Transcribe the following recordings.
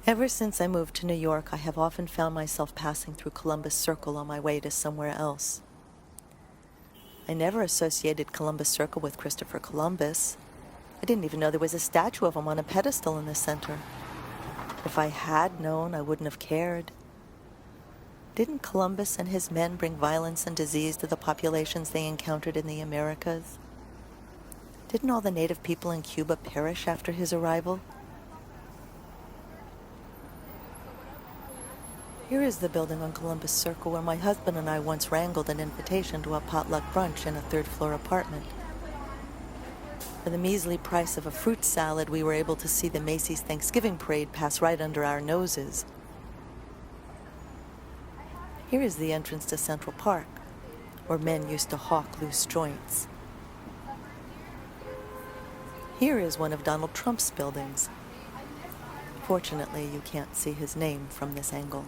Ever since I moved to New York, I have often found myself passing through Columbus Circle on my way to somewhere else. I never associated Columbus Circle with Christopher Columbus. I didn't even know there was a statue of him on a pedestal in the center. If I had known, I wouldn't have cared. Didn't Columbus and his men bring violence and disease to the populations they encountered in the Americas? Didn't all the native people in Cuba perish after his arrival? Here is the building on Columbus Circle where my husband and I once wrangled an invitation to a potluck brunch in a third-floor apartment. For the measly price of a fruit salad, we were able to see the Macy's Thanksgiving Parade pass right under our noses. Here is the entrance to Central Park, where men used to hawk loose joints. Here is one of Donald Trump's buildings. Fortunately, you can't see his name from this angle.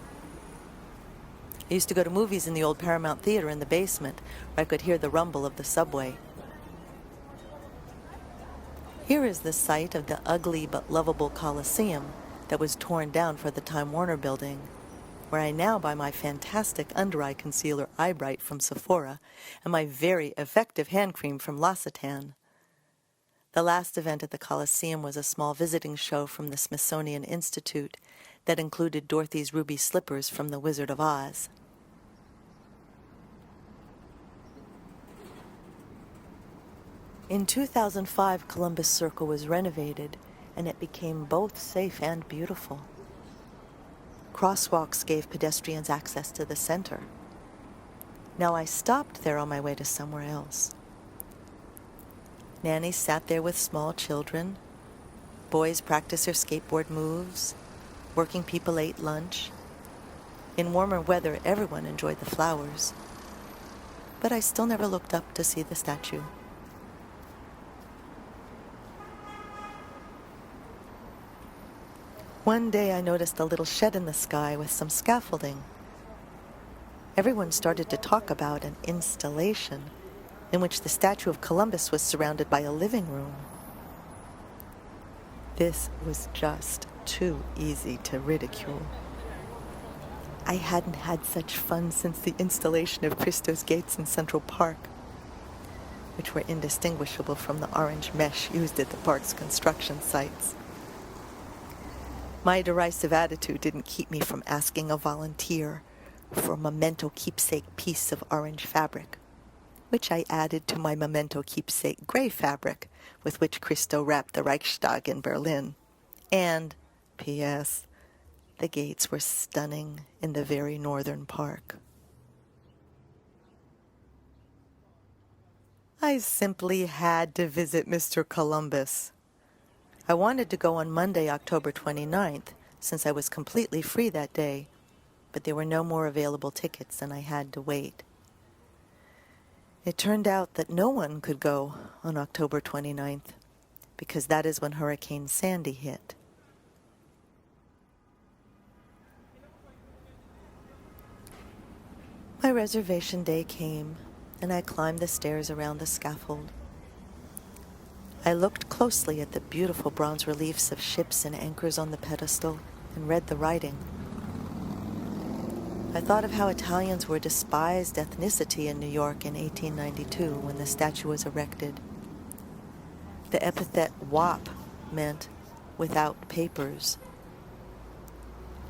I used to go to movies in the old Paramount Theater in the basement, where I could hear the rumble of the subway. Here is the site of the ugly but lovable Coliseum that was torn down for the Time Warner building, where I now buy my fantastic under-eye concealer Eye Bright from Sephora and my very effective hand cream from L'Occitane. The last event at the Coliseum was a small visiting show from the Smithsonian Institute that included Dorothy's ruby slippers from The Wizard of Oz. In 2005, Columbus Circle was renovated, and it became both safe and beautiful. Crosswalks gave pedestrians access to the center. Now I stopped there on my way to somewhere else. Nannies sat there with small children. Boys practiced their skateboard moves. Working people ate lunch. In warmer weather, everyone enjoyed the flowers. But I still never looked up to see the statue. One day I noticed a little shed in the sky with some scaffolding. Everyone started to talk about an installation in which the statue of Columbus was surrounded by a living room. This was just too easy to ridicule. I hadn't had such fun since the installation of Christo'sgates in Central Park, which were indistinguishable from the orange mesh used at the park's construction sites. My derisive attitude didn't keep me from asking a volunteer for a memento keepsake piece of orange fabric, which I added to my memento keepsake gray fabric with which Christo wrapped the Reichstag in Berlin. And, P.S., the gates were stunning in the very northern park. I simply had to visit Mr. Columbus. I wanted to go on Monday, October 29th, since I was completely free that day, but there were no more available tickets and I had to wait. It turned out that no one could go on October 29th, because that is when Hurricane Sandy hit. My reservation day came, and I climbed the stairs around the scaffold. I looked closely at the beautiful bronze reliefs of ships and anchors on the pedestal and read the writing. I thought of how Italians were a despised ethnicity in New York in 1892 when the statue was erected. The epithet "wop" meant without papers.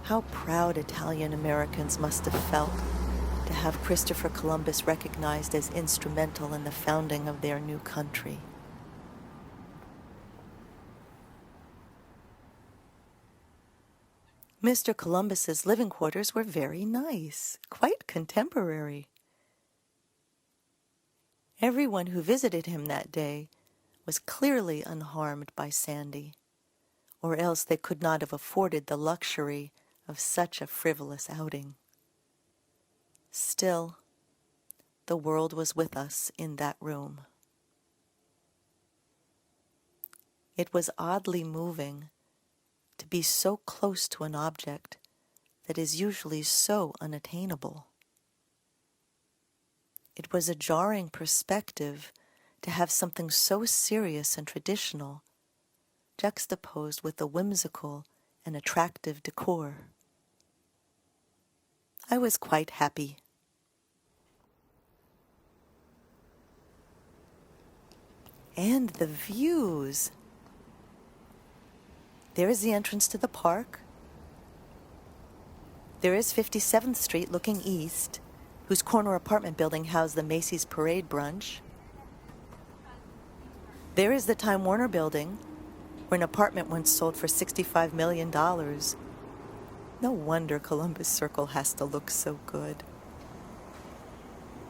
How proud Italian Americans must have felt to have Christopher Columbus recognized as instrumental in the founding of their new country. Mr. Columbus's living quarters were very nice, quite contemporary. Everyone who visited him that day was clearly unharmed by Sandy, or else they could not have afforded the luxury of such a frivolous outing. Still, the world was with us in that room. It was oddly moving to be so close to an object that is usually so unattainable. It was a jarring perspective to have something so serious and traditional juxtaposed with the whimsical and attractive decor. I was quite happy. And the views. There is the entrance to the park. There is 57th Street looking east, whose corner apartment building housed the Macy's Parade Brunch. There is the Time Warner Building, where an apartment once sold for $65 million. No wonder Columbus Circle has to look so good.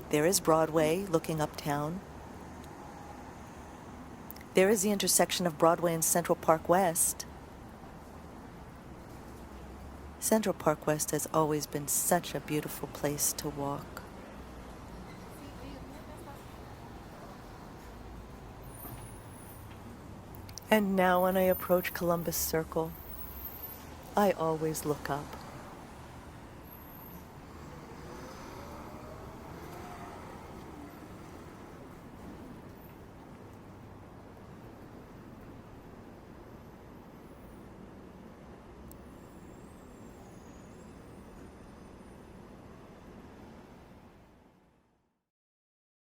There is Broadway looking uptown. There is the intersection of Broadway and Central Park West. Central Park West has always been such a beautiful place to walk. And now when I approach Columbus Circle, I always look up.